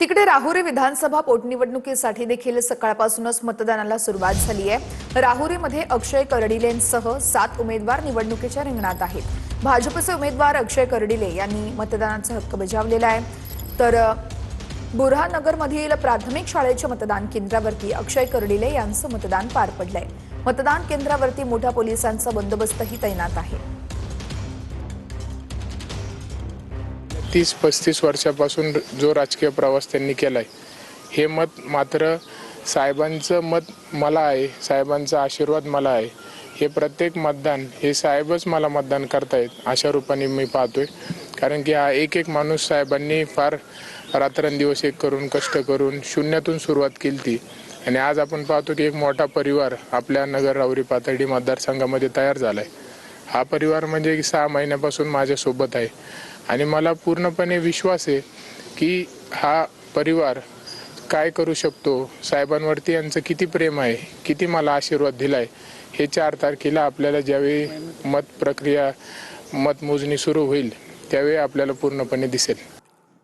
तिकडे राहुरी विधानसभा पोटनिवडणुकीसाठी देखील सकाळपासूनच मतदानाला सुरुवात झाली आहे। राहुरीमध्ये अक्षय कर्डिलेंसह 7 उमेदवार निवडणुकीच्या रिंगणात आहेत। भाजपचे उमेदवार अक्षय कर्डिले यांनी मतदानाचा हक्क बजावलेला आहे। तर बुरहानगरमधील प्राथमिक शाळेच्या मतदान केंद्रावरती अक्षय कर्डिले यांचं मतदान पार पडलंय। मतदान केंद्रावरती मोठा पोलिसांचा बंदोबस्तही तैनात आहे। 30-35 वर्षापासून जो राजकीय प्रवास त्यांनी केलाय, हे मत मात्र साहेबांचं मत मला आहे, साहेबांचा आशीर्वाद मला आहे। हे प्रत्येक मतदान हे साहेबच मला मतदान करतायत अशा रूपाने मी पाहतोय। कारण की हा एक माणूस साहेबांनी फार रात्रंदिवस एक करून कष्ट करून शून्यातून सुरुवात केली आणि आज आपण पाहतो की एक मोठा परिवार आपल्या नगर राहुरी पाथर्डी मतदारसंघामध्ये तयार झालाय। हा परिवार म्हणजे 6 महिन्यापासून माझ्या सोबत आहे आणि मला पूर्णपणे विश्वास आहे की हा परिवार काय करू शकतो, साहेबांवरती यांचं किती प्रेम आहे, किती मला आशीर्वाद दिलाय, हे 4 तारखेला आपल्याला ज्यावेळी मतप्रक्रिया मतमोजणी सुरू होईल त्यावेळी आपल्याला पूर्णपणे दिसेल।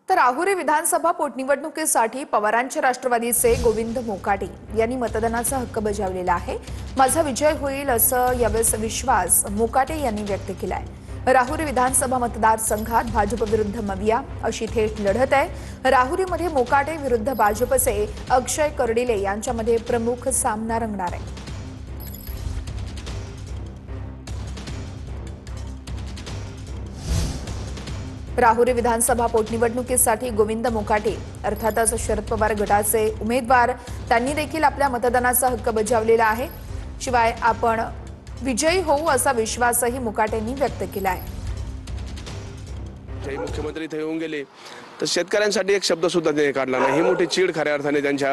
तर राहुरी विधानसभा पोटनिवडणुकीसाठी पवारांच्या राष्ट्रवादीचे गोविंद मोकाटे यांनी मतदानाचा हक्क बजावलेला आहे। माझा विजय होईल असं यावेळेस विश्वास मोकाटे यांनी व्यक्त केलाय। राहुरी विधानसभा मतदारसंघात भाजप विरुद्ध मविया अशी थेट लढत आहे। राहुरीमध्ये मोकाटे विरुद्ध भाजपचे अक्षय कर्डिले यांच्यामध्ये प्रमुख सामना रंगणार आहे। राहुरी विधानसभा पोटनिवडणुकीसाठी गोविंद मोकाटे अर्थातच शरद पवार गटाचे उमेदवार त्यांनी देखील आपल्या मतदानाचा हक्क बजावलेला आहे। शिवाय आपण विजयी होऊ असा विश्वासही मोकाटेंनी व्यक्त केला आहे। मुख्यमंत्री इथे येऊन गेले तर शेतकऱ्यांसाठी एक शब्द सुद्धा त्यांनी काढला नाही। ही मोठी चीड खऱ्या अर्थाने त्यांच्या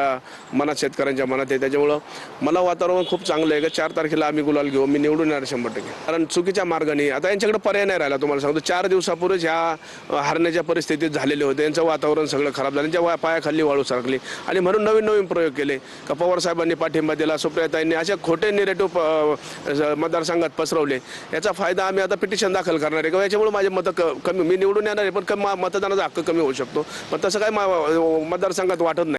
मनात, शेतकऱ्यांच्या मनात आहे। त्याच्यामुळं मला वातावरण खूप चांगलं आहे की 4 तारखेला आम्ही गुलाल घेऊ, मी निवडून येणार 100%। कारण चुकीच्या मार्गाने आता यांच्याकडे पर्याय नाही राहिला। तुम्हाला सांगतो 4 दिवसापूर्वीच ह्या हारण्याच्या परिस्थितीत झालेले होते। यांचं वातावरण सगळं खराब झालं, त्यांच्या पायाखाली वाळू सरकली आणि म्हणून नवीन प्रयोग केले का पवार साहेबांनी पाठिंबा दिला, सुप्रियाताईंनी असे खोटे निगेटिव्ह मतदारसंघात पसरवले। याचा फायदा आम्ही आता पिटिशन दाखल करणार आहे किंवा याच्यामुळे माझे मतं कमी, मी निवडून येणार आहे पण मतदानाचा हक्क कमी होऊ शकतो, पण तसं काय मतदारसंघात वाटत नाही।